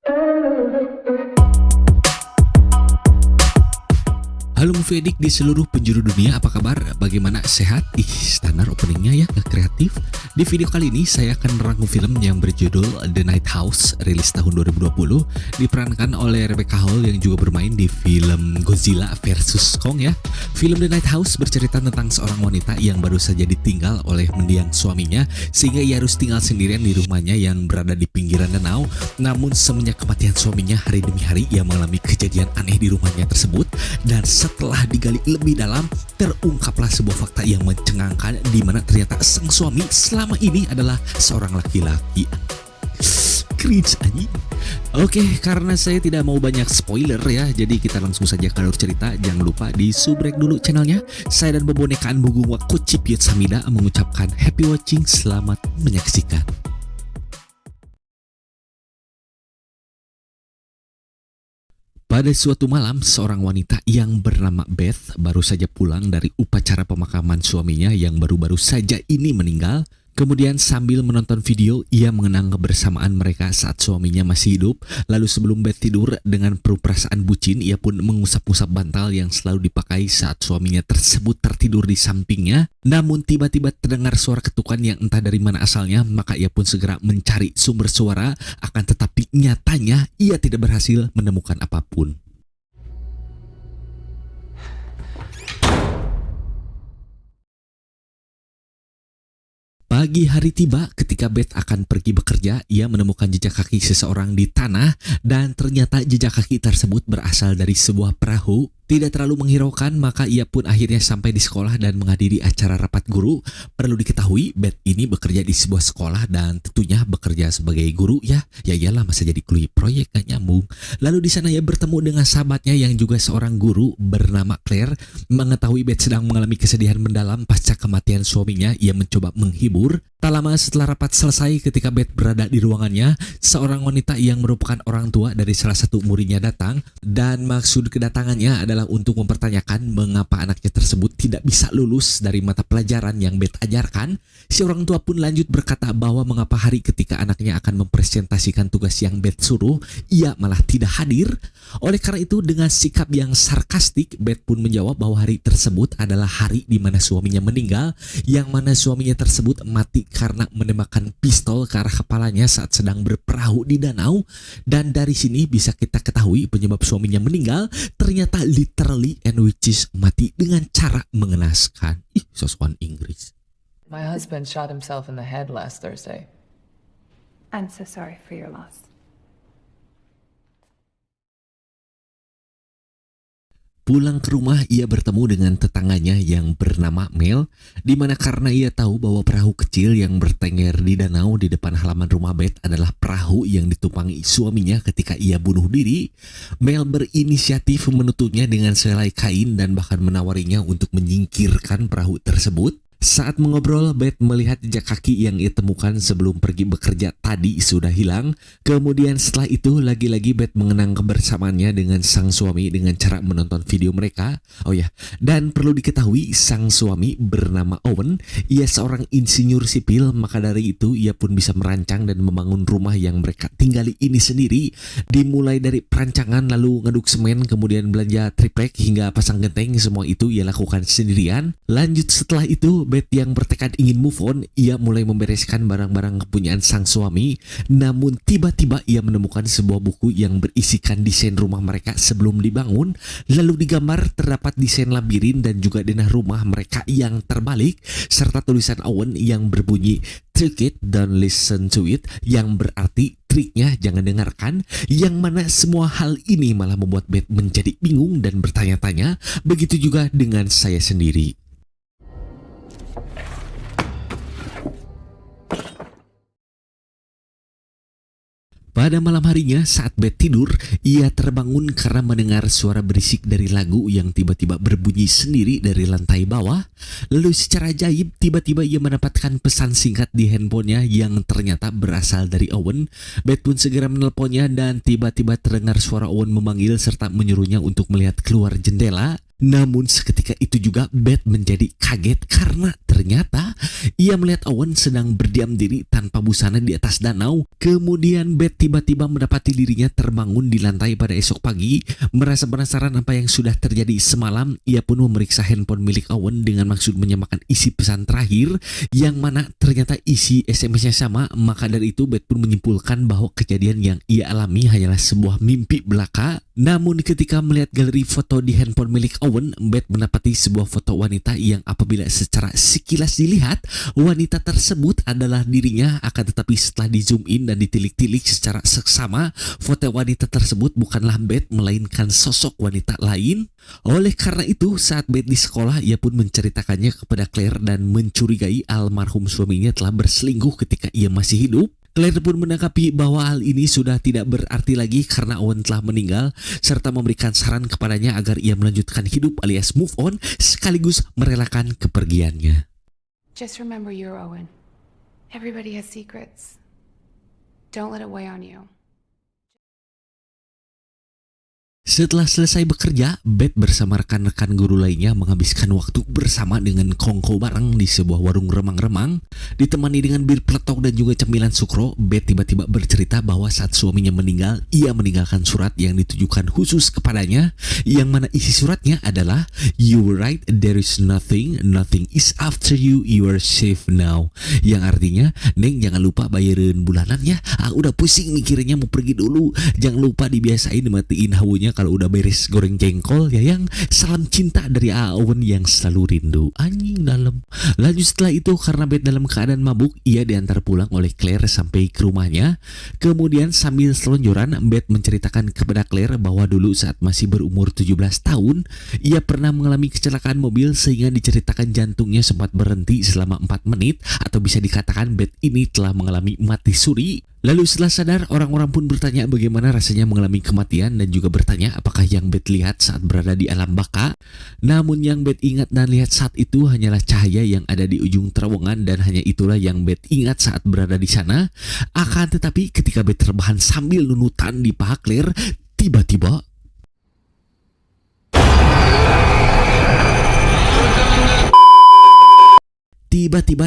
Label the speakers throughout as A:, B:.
A: Halo movie addict di seluruh penjuru dunia, apa kabar? Bagaimana? Sehat? Standar openingnya ya, kreatif. Di video kali ini saya akan merangkum film yang berjudul The Night House, rilis tahun 2020, diperankan oleh Rebecca Hall yang juga bermain di film Godzilla vs Kong ya. Film The Night House bercerita tentang seorang wanita yang baru saja ditinggal oleh mendiang suaminya, sehingga ia harus tinggal sendirian di rumahnya yang berada di pinggiran danau. Namun semenjak kematian suaminya, hari demi hari ia mengalami kejadian aneh di rumahnya tersebut, dan setelah digali lebih dalam, terungkaplah sebuah fakta yang mencengangkan, di mana ternyata sang suami selama ini adalah seorang laki-laki. Cringe anjing. Oke, karena saya tidak mau banyak spoiler ya, jadi kita langsung saja ke alur cerita. Jangan lupa di subrek dulu channelnya. Saya dan Bebonekaan Bugung Waku Cipiut Samida mengucapkan happy watching, selamat menyaksikan. Pada suatu malam, seorang wanita yang bernama Beth baru saja pulang dari upacara pemakaman suaminya yang baru-baru saja ini meninggal. Kemudian sambil menonton video, ia mengenang kebersamaan mereka saat suaminya masih hidup. Lalu sebelum Beth tidur dengan penuh perasaan bucin, ia pun mengusap-usap bantal yang selalu dipakai saat suaminya tersebut tertidur di sampingnya. Namun tiba-tiba terdengar suara ketukan yang entah dari mana asalnya, maka ia pun segera mencari sumber suara. Akan tetapi nyatanya ia tidak berhasil menemukan apapun. Pagi hari tiba ketika Beth akan pergi bekerja, ia menemukan jejak kaki seseorang di tanah, dan ternyata jejak kaki tersebut berasal dari sebuah perahu. Tidak terlalu menghiraukan, maka ia pun akhirnya sampai di sekolah dan menghadiri acara rapat guru. Perlu diketahui, Beth ini bekerja di sebuah sekolah dan tentunya bekerja sebagai guru ya. Ya iyalah, masa jadi klui proyek gak nyambung. Lalu di sana ia bertemu dengan sahabatnya yang juga seorang guru bernama Claire. Mengetahui Beth sedang mengalami kesedihan mendalam pasca kematian suaminya, ia mencoba menghibur. Tak lama setelah rapat selesai, ketika Beth berada di ruangannya, seorang wanita yang merupakan orang tua dari salah satu muridnya datang, dan maksud kedatangannya adalah untuk mempertanyakan mengapa anaknya tersebut tidak bisa lulus dari mata pelajaran yang Beth ajarkan. Si orang tua pun lanjut berkata bahwa mengapa hari ketika anaknya akan mempresentasikan tugas yang Beth suruh, ia malah tidak hadir. Oleh karena itu, dengan sikap yang sarkastik, Beth pun menjawab bahwa hari tersebut adalah hari di mana suaminya meninggal, yang mana suaminya tersebut mati karena menembakkan pistol ke arah kepalanya saat sedang berperahu di danau. Dan dari sini bisa kita ketahui penyebab suaminya meninggal ternyata literally and which is mati dengan cara mengenaskan. Sosokan Inggris.
B: My husband shot himself in the head last Thursday.
C: I'm so sorry for your loss.
A: Pulang ke rumah, ia bertemu dengan tetangganya yang bernama Mel, di mana karena ia tahu bahwa perahu kecil yang bertengger di danau di depan halaman rumah Beth adalah perahu yang ditumpangi suaminya ketika ia bunuh diri. Mel berinisiatif menutunya dengan selai kain dan bahkan menawarinya untuk menyingkirkan perahu tersebut. Saat mengobrol, Beth melihat jejak kaki yang ia temukan sebelum pergi bekerja tadi sudah hilang. Kemudian setelah itu, lagi-lagi Beth mengenang kebersamaannya dengan sang suami dengan cara menonton video mereka. Oh ya, dan perlu diketahui sang suami bernama Owen. Ia seorang insinyur sipil, maka dari itu ia pun bisa merancang dan membangun rumah yang mereka tinggali ini sendiri. Dimulai dari perancangan, lalu ngaduk semen, kemudian belanja triplek hingga pasang genteng, semua itu ia lakukan sendirian. Lanjut setelah itu, Beth yang bertekad ingin move on, ia mulai membereskan barang-barang kepunyaan sang suami. Namun tiba-tiba ia menemukan sebuah buku yang berisikan desain rumah mereka sebelum dibangun. Lalu digambar terdapat desain labirin dan juga denah rumah mereka yang terbalik, serta tulisan Owen yang berbunyi "Trick it, don't listen to it", yang berarti triknya jangan dengarkan. Yang mana semua hal ini malah membuat Beth menjadi bingung dan bertanya-tanya. Begitu juga dengan saya sendiri. Pada malam harinya saat Beth tidur, ia terbangun karena mendengar suara berisik dari lagu yang tiba-tiba berbunyi sendiri dari lantai bawah. Lalu secara ajaib tiba-tiba ia mendapatkan pesan singkat di handphonenya yang ternyata berasal dari Owen. Beth pun segera menelponnya dan tiba-tiba terdengar suara Owen memanggil serta menyuruhnya untuk melihat keluar jendela. Namun seketika itu juga Beth menjadi kaget karena ternyata ia melihat Owen sedang berdiam diri tanpa busana di atas danau. Kemudian Beth tiba-tiba mendapati dirinya terbangun di lantai pada esok pagi. Merasa penasaran apa yang sudah terjadi semalam, ia pun memeriksa handphone milik Owen dengan maksud menyamakan isi pesan terakhir, yang mana ternyata isi SMS-nya sama. Maka dari itu Beth pun menyimpulkan bahwa kejadian yang ia alami hanyalah sebuah mimpi belaka. Namun ketika melihat galeri foto di handphone milik Owen, Beth mendapati sebuah foto wanita yang apabila secara sekilas dilihat, wanita tersebut adalah dirinya. Akan tetapi setelah di zoom in dan ditilik-tilik secara seksama, foto wanita tersebut bukanlah Beth melainkan sosok wanita lain. Oleh karena itu saat Beth di sekolah, ia pun menceritakannya kepada Claire dan mencurigai almarhum suaminya telah berselingkuh ketika ia masih hidup. Claire pun menanggapi bahwa hal ini sudah tidak berarti lagi karena Owen telah meninggal, serta memberikan saran kepadanya agar ia melanjutkan hidup alias move on sekaligus merelakan kepergiannya.
C: Just remember you're Owen. Everybody has secrets. Don't let it weigh on you.
A: Setelah selesai bekerja, Beth bersama rekan-rekan guru lainnya menghabiskan waktu bersama dengan kongko bareng di sebuah warung remang-remang. Ditemani dengan bir peletok dan juga cemilan sukro, Beth tiba-tiba bercerita bahwa saat suaminya meninggal, ia meninggalkan surat yang ditujukan khusus kepadanya, yang mana isi suratnya adalah, "You were right, there is nothing is after you, you are safe now." Yang artinya, "Neng jangan lupa bayarin bulanannya, udah pusing mikirnya mau pergi dulu, jangan lupa dibiasain matiin hawunya kalau udah beres goreng jengkol ya yang. Salam cinta dari Owen yang selalu rindu." Anjing dalam. Lanjut setelah itu karena Beth dalam keadaan mabuk, ia diantar pulang oleh Claire sampai ke rumahnya. Kemudian sambil selonjoran, Beth menceritakan kepada Claire bahwa dulu saat masih berumur 17 tahun, ia pernah mengalami kecelakaan mobil sehingga diceritakan jantungnya sempat berhenti selama 4 menit, atau bisa dikatakan Beth ini telah mengalami mati suri. Lalu setelah sadar, orang-orang pun bertanya bagaimana rasanya mengalami kematian dan juga bertanya apakah yang Beth lihat saat berada di alam baka. Namun yang Beth ingat dan lihat saat itu hanyalah cahaya yang ada di ujung terowongan, dan hanya itulah yang Beth ingat saat berada di sana. Akan tetapi ketika Beth terbahan sambil nunutan di paha Claire, tiba-tiba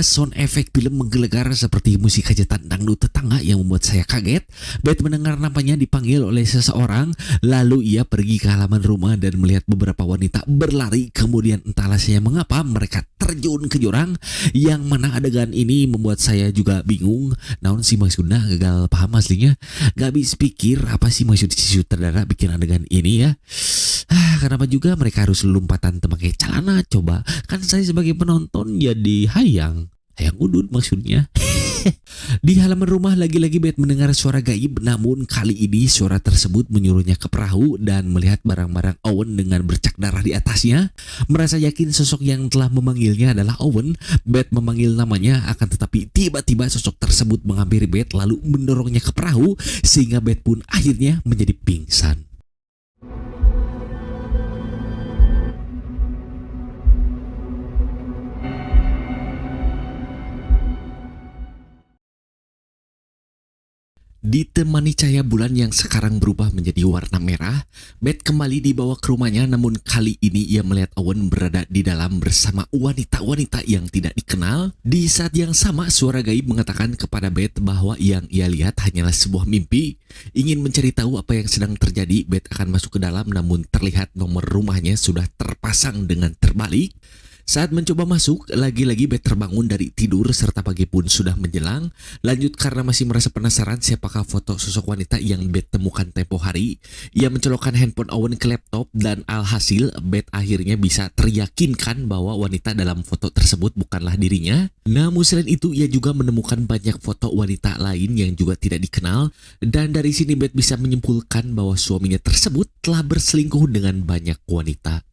A: sound efek film menggelegar seperti musik hajatan dangdut tetangga yang membuat saya kaget. Beth mendengar namanya dipanggil oleh seseorang, lalu ia pergi ke halaman rumah dan melihat beberapa wanita berlari. Kemudian entahlah saya mengapa mereka terjun ke jurang, yang mana adegan ini membuat saya juga bingung. Naon sih maksudnya, gagal paham aslinya. Gak habis pikir apa sih maksud si sutradara bikin adegan ini ya. Kenapa juga mereka harus lompatan pakai celana coba? Kan saya sebagai penonton jadi hayang udut maksudnya. Di halaman rumah lagi-lagi Beth mendengar suara gaib, namun kali ini suara tersebut menyuruhnya ke perahu dan melihat barang-barang Owen dengan bercak darah di atasnya. Merasa yakin sosok yang telah memanggilnya adalah Owen, Beth memanggil namanya, akan tetapi tiba-tiba sosok tersebut menghampiri Beth lalu mendorongnya ke perahu sehingga Beth pun akhirnya menjadi pingsan. Ditemani cahaya bulan yang sekarang berubah menjadi warna merah, Beth kembali dibawa ke rumahnya, namun kali ini ia melihat Owen berada di dalam bersama wanita-wanita yang tidak dikenal. Di saat yang sama, suara gaib mengatakan kepada Beth bahwa yang ia lihat hanyalah sebuah mimpi. Ingin mencari tahu apa yang sedang terjadi, Beth akan masuk ke dalam, namun terlihat nomor rumahnya sudah terpasang dengan terbalik. Saat mencoba masuk, lagi-lagi Beth terbangun dari tidur serta pagi pun sudah menjelang. Lanjut karena masih merasa penasaran siapakah foto sosok wanita yang Beth temukan tempo hari. Ia mencolokkan handphone Owen ke laptop dan alhasil Beth akhirnya bisa teryakinkan bahwa wanita dalam foto tersebut bukanlah dirinya. Namun selain itu ia juga menemukan banyak foto wanita lain yang juga tidak dikenal, dan dari sini Beth bisa menyimpulkan bahwa suaminya tersebut telah berselingkuh dengan banyak wanita.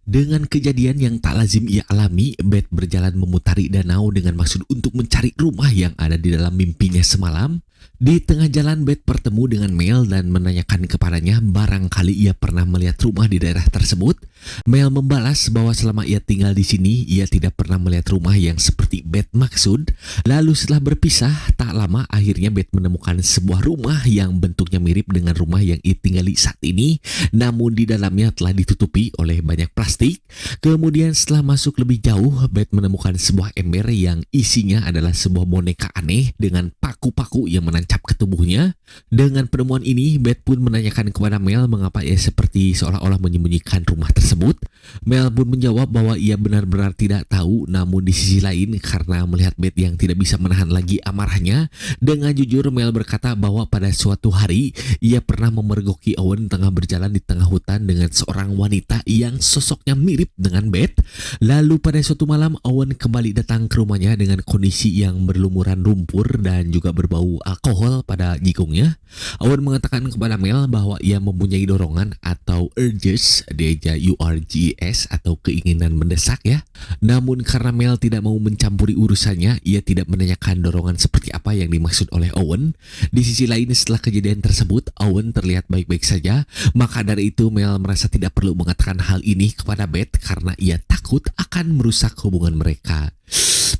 A: Dengan kejadian yang tak lazim ia alami, Beth berjalan memutari danau dengan maksud untuk mencari rumah yang ada di dalam mimpinya semalam. Di tengah jalan, Beth bertemu dengan Mel dan menanyakan kepadanya barangkali ia pernah melihat rumah di daerah tersebut. Mel membalas bahwa selama ia tinggal di sini, ia tidak pernah melihat rumah yang seperti Beth maksud. Lalu setelah berpisah, tak lama akhirnya Beth menemukan sebuah rumah yang bentuknya mirip dengan rumah yang ia tinggali saat ini, namun di dalamnya telah ditutupi oleh banyak plastik. Kemudian setelah masuk lebih jauh, Beth menemukan sebuah ember yang isinya adalah sebuah boneka aneh dengan paku-paku yang menancap ke tubuhnya. Dengan penemuan ini, Beth pun menanyakan kepada Mel mengapa ia seperti seolah-olah menyembunyikan rumah tersebut. Mel pun menjawab bahwa ia benar-benar tidak tahu, namun di sisi lain karena melihat Beth yang tidak bisa menahan lagi amarahnya, dengan jujur Mel berkata bahwa pada suatu hari ia pernah memergoki Owen tengah berjalan di tengah hutan dengan seorang wanita yang sosoknya mirip dengan Beth. Lalu pada suatu malam Owen kembali datang ke rumahnya dengan kondisi yang berlumuran lumpur dan juga berbau alkohol pada jikungnya. Owen mengatakan kepada Mel bahwa ia mempunyai dorongan atau urges, dia URGS atau keinginan mendesak ya. Namun karena Mel tidak mau mencampuri urusannya, ia tidak menanyakan dorongan seperti apa yang dimaksud oleh Owen. Di sisi lain setelah kejadian tersebut, Owen terlihat baik-baik saja. Maka dari itu Mel merasa tidak perlu mengatakan hal ini kepada Beth karena ia takut akan merusak hubungan mereka.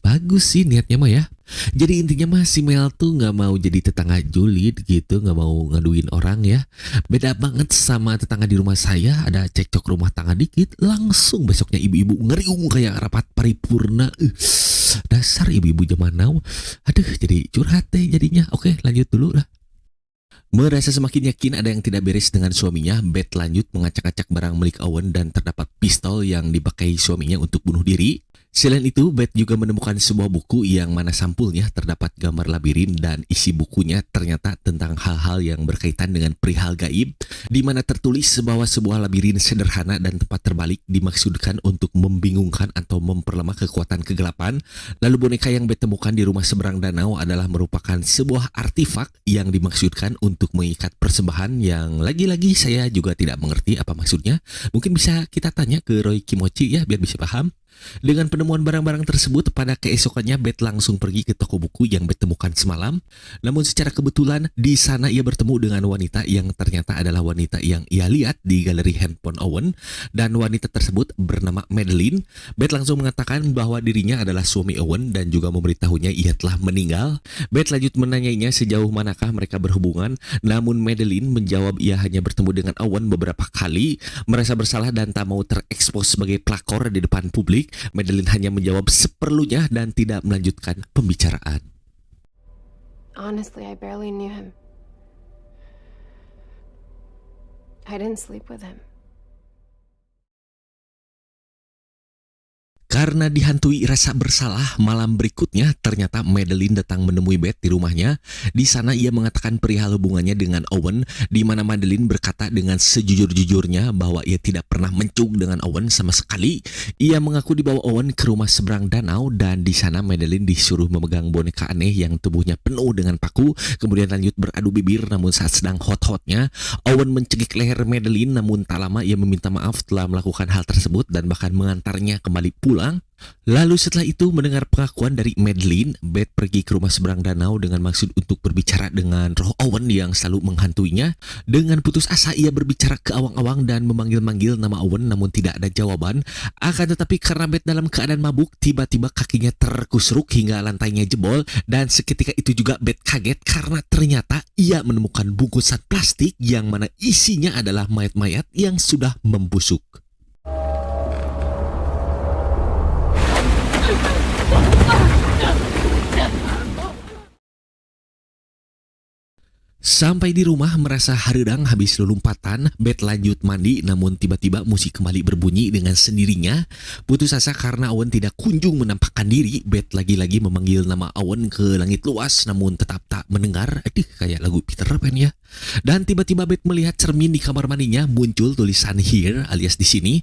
A: Bagus sih niatnya mah ya. Jadi intinya mah si Mel tuh gak mau jadi tetangga julid gitu, gak mau ngaduin orang ya. Beda banget sama tetangga di rumah saya, ada cekcok rumah tangga dikit, langsung besoknya ibu-ibu ngeriung kayak rapat paripurna. Dasar ibu-ibu zaman now. Aduh jadi curhat deh jadinya. Oke lanjut dulu lah. Merasa semakin yakin ada yang tidak beres dengan suaminya, Beth lanjut mengacak-acak barang milik Owen dan terdapat pistol yang dipakai suaminya untuk bunuh diri. Selain itu, Beth juga menemukan sebuah buku yang mana sampulnya terdapat gambar labirin dan isi bukunya ternyata tentang hal-hal yang berkaitan dengan perihal gaib, di mana tertulis bahwa sebuah labirin sederhana dan tempat terbalik dimaksudkan untuk membingungkan atau memperlemah kekuatan kegelapan. Lalu boneka yang Beth temukan di rumah seberang danau adalah merupakan sebuah artifak yang dimaksudkan untuk mengikat persembahan yang lagi-lagi saya juga tidak mengerti apa maksudnya. Mungkin bisa kita tanya ke Roy Kimochi ya biar bisa paham. Dengan penemuan barang-barang tersebut, pada keesokannya Beth langsung pergi ke toko buku yang Beth temukan semalam. Namun secara kebetulan di sana ia bertemu dengan wanita yang ternyata adalah wanita yang ia lihat di galeri handphone Owen, dan wanita tersebut bernama Madeline. Beth langsung mengatakan bahwa dirinya adalah suami Owen dan juga memberitahunya ia telah meninggal. Beth lanjut menanyainya sejauh manakah mereka berhubungan, namun Madeline menjawab ia hanya bertemu dengan Owen beberapa kali, merasa bersalah dan tak mau terekspos sebagai pelakor di depan publik. Madeline hanya menjawab seperlunya dan tidak melanjutkan pembicaraan.
C: Honestly, I barely knew him. I didn't sleep with him.
A: Karena dihantui rasa bersalah, malam berikutnya ternyata Madeline datang menemui Beth di rumahnya. Di sana ia mengatakan perihal hubungannya dengan Owen, di mana Madeline berkata dengan sejujur-jujurnya bahwa ia tidak pernah mencuk dengan Owen sama sekali. Ia mengaku dibawa Owen ke rumah seberang danau dan di sana Madeline disuruh memegang boneka aneh yang tubuhnya penuh dengan paku. Kemudian lanjut beradu bibir, namun saat sedang hot-hotnya Owen mencekik leher Madeline, namun tak lama ia meminta maaf telah melakukan hal tersebut dan bahkan mengantarnya kembali pulang. Lalu setelah itu mendengar pengakuan dari Madeline, Beth pergi ke rumah seberang danau dengan maksud untuk berbicara dengan roh Owen yang selalu menghantuinya. Dengan putus asa ia berbicara ke awang-awang dan memanggil-manggil nama Owen namun tidak ada jawaban. Akan tetapi karena Beth dalam keadaan mabuk, tiba-tiba kakinya terkusruk hingga lantainya jebol, dan seketika itu juga Beth kaget karena ternyata ia menemukan bungkusan plastik yang mana isinya adalah mayat-mayat yang sudah membusuk. Sampai di rumah merasa hareudang habis lulumpatan, Beth lanjut mandi namun tiba-tiba musik kembali berbunyi dengan sendirinya. Putus asa karena Owen tidak kunjung menampakkan diri, Beth lagi-lagi memanggil nama Owen ke langit luas namun tetap tak mendengar. Aduh kayak lagu Peter Pan ya. Dan tiba-tiba Beth melihat cermin di kamar mandinya, muncul tulisan here alias di sini.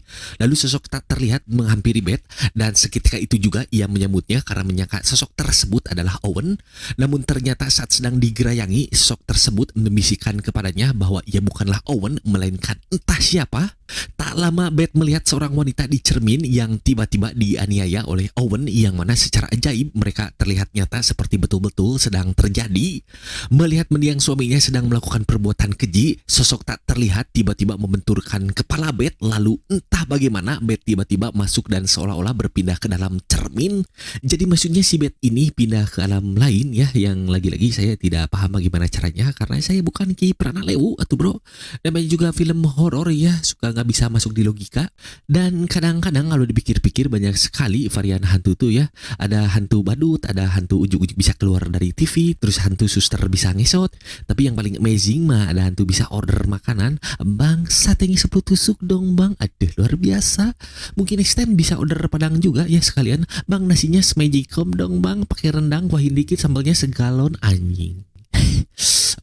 A: Lalu sosok tak terlihat menghampiri Beth dan seketika itu juga ia menyambutnya karena menyangka sosok tersebut adalah Owen. Namun ternyata saat sedang digerayangi, sosok tersebut membisikkan kepadanya bahwa ia bukanlah Owen melainkan entah siapa. Tak lama Beth melihat seorang wanita di cermin yang tiba-tiba dianiaya oleh Owen, yang mana secara ajaib mereka terlihat nyata seperti betul-betul sedang terjadi. Melihat mendiang suaminya sedang melakukan perbuatan perbuatan keji, sosok tak terlihat tiba-tiba membenturkan kepala Beth, lalu entah bagaimana Beth tiba-tiba masuk dan seolah-olah berpindah ke dalam cermin. Jadi maksudnya si Beth ini pindah ke alam lain ya, yang lagi-lagi saya tidak paham bagaimana caranya karena saya bukan Ki Pranalewu atuh bro. Namanya juga film horor ya, suka nggak bisa masuk di logika. Dan kadang-kadang kalau dipikir-pikir banyak sekali varian hantu tuh ya. Ada hantu badut, ada hantu ujuk-ujuk bisa keluar dari TV, terus hantu suster bisa ngesot. Tapi yang paling amazing mah ada hantu bisa order makanan. Bang, satenya 10 tusuk dong bang. Aduh luar biasa. Mungkin next time bisa order padang juga ya sekalian. Bang, nasinya semagicom dong bang, pakai rendang, kuahin dikit, sambalnya segalon, anjing.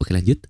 A: Oke lanjut.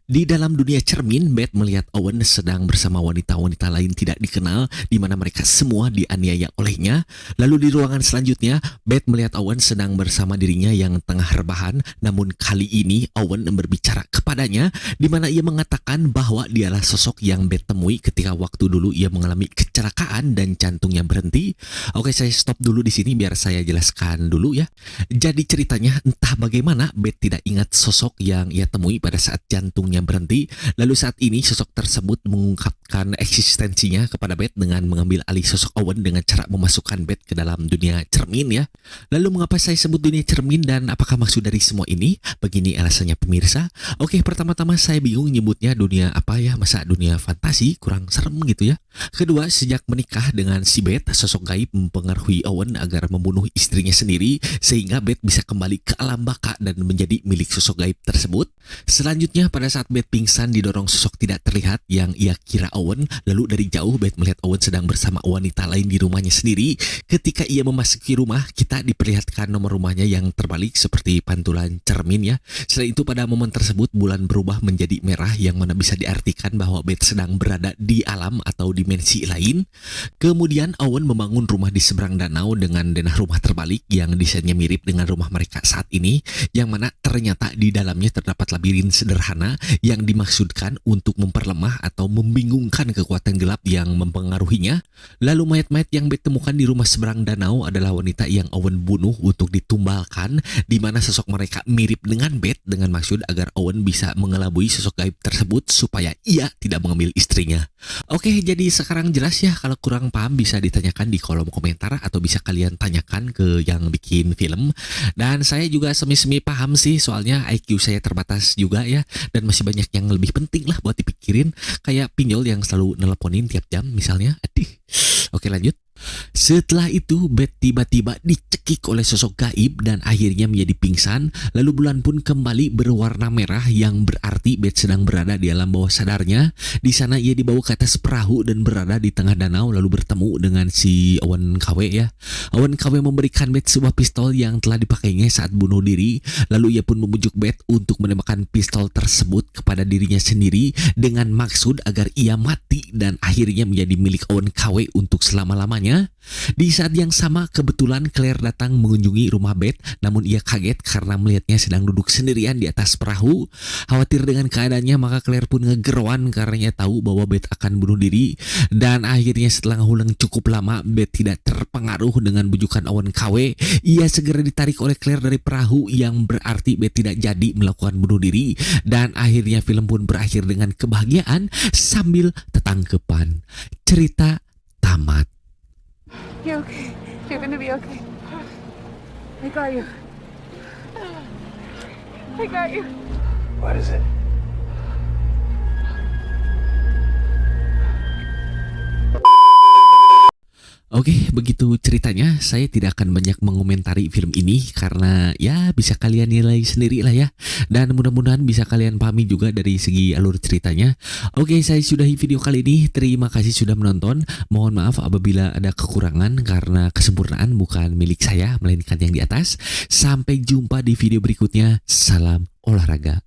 A: Di dalam dunia cermin, Beth melihat Owen sedang bersama wanita-wanita lain tidak dikenal, di mana mereka semua dianiaya olehnya. Lalu di ruangan selanjutnya, Beth melihat Owen sedang bersama dirinya yang tengah rebahan. Namun kali ini Owen berbicara kepadanya, di mana ia mengatakan bahwa dialah sosok yang Beth temui ketika waktu dulu ia mengalami kecelakaan dan jantungnya berhenti. Oke, saya stop dulu di sini biar saya jelaskan dulu ya. Jadi ceritanya entah bagaimana Beth tidak ingat sosok yang ia temui pada saat jantungnya berhenti. Lalu saat ini sosok tersebut mengungkapkan eksistensinya kepada Beth dengan mengambil alih sosok Owen dengan cara memasukkan Beth ke dalam dunia cermin ya. Lalu mengapa saya sebut dunia cermin dan apakah maksud dari semua ini? Begini alasannya pemirsa. Oke, pertama-tama saya bingung nyebutnya dunia apa ya, masa dunia fantasi, kurang serem gitu ya. Kedua, sejak menikah dengan si Beth, sosok gaib mempengaruhi Owen agar membunuh istrinya sendiri sehingga Beth bisa kembali ke alam baka dan menjadi milik sosok gaib tersebut. Selanjutnya pada saat Beth pingsan didorong sosok tidak terlihat yang ia kira Owen. Lalu dari jauh Beth melihat Owen sedang bersama wanita lain di rumahnya sendiri. Ketika ia memasuki rumah, kita diperlihatkan nomor rumahnya yang terbalik seperti pantulan cermin ya. Selain itu pada momen tersebut bulan berubah menjadi merah, yang mana bisa diartikan bahwa Beth sedang berada di alam atau dimensi lain. Kemudian Owen membangun rumah di seberang danau dengan denah rumah terbalik yang desainnya mirip dengan rumah mereka saat ini, yang mana ternyata di dalamnya terdapat labirin sederhana yang dimaksudkan untuk memperlemah atau membingungkan kekuatan gelap yang mempengaruhinya. Lalu mayat-mayat yang Beth temukan di rumah seberang danau adalah wanita yang Owen bunuh untuk ditumbalkan, di mana sosok mereka mirip dengan Beth dengan maksud agar Owen bisa mengelabui sosok gaib tersebut supaya ia tidak mengambil istrinya. Oke, jadi sekarang jelas ya. Kalau kurang paham bisa ditanyakan di kolom komentar atau bisa kalian tanyakan ke yang bikin film. Dan saya juga semi-semi paham sih, soalnya IQ saya terbatas juga ya, dan masih banyak yang lebih penting lah buat dipikirin, kayak pinjol yang selalu nelponin tiap jam misalnya. Aduh. Oke lanjut. Setelah itu Beth tiba-tiba dicekik oleh sosok gaib dan akhirnya menjadi pingsan. Lalu bulan pun kembali berwarna merah, yang berarti Beth sedang berada di alam bawah sadarnya. Di sana ia dibawa ke atas perahu dan berada di tengah danau lalu bertemu dengan si Owen KW ya. Owen KW memberikan Beth sebuah pistol yang telah dipakainya saat bunuh diri. Lalu ia pun membujuk Beth untuk menembakkan pistol tersebut kepada dirinya sendiri dengan maksud agar ia mati dan akhirnya menjadi milik Owen KW untuk selama-lamanya. Di saat yang sama kebetulan Claire datang mengunjungi rumah Beth, namun ia kaget karena melihatnya sedang duduk sendirian di atas perahu. Khawatir dengan keadaannya, maka Claire pun ngegeruan karena ia tahu bahwa Beth akan bunuh diri. Dan akhirnya setelah ngulang cukup lama, Beth tidak terpengaruh dengan bujukan Owen KW. Ia segera ditarik oleh Claire dari perahu, yang berarti Beth tidak jadi melakukan bunuh diri. Dan akhirnya film pun berakhir dengan kebahagiaan sambil tetangkepan. Cerita tamat.
C: You're okay. You're gonna be okay. I got you. I got you.
D: What is it?
A: Oke, begitu ceritanya. Saya tidak akan banyak mengomentari film ini karena ya bisa kalian nilai sendiri lah ya. Dan mudah-mudahan bisa kalian pahami juga dari segi alur ceritanya. Oke, saya sudahi video kali ini. Terima kasih sudah menonton. Mohon maaf apabila ada kekurangan karena kesempurnaan bukan milik saya, melainkan yang di atas. Sampai jumpa di video berikutnya. Salam olahraga.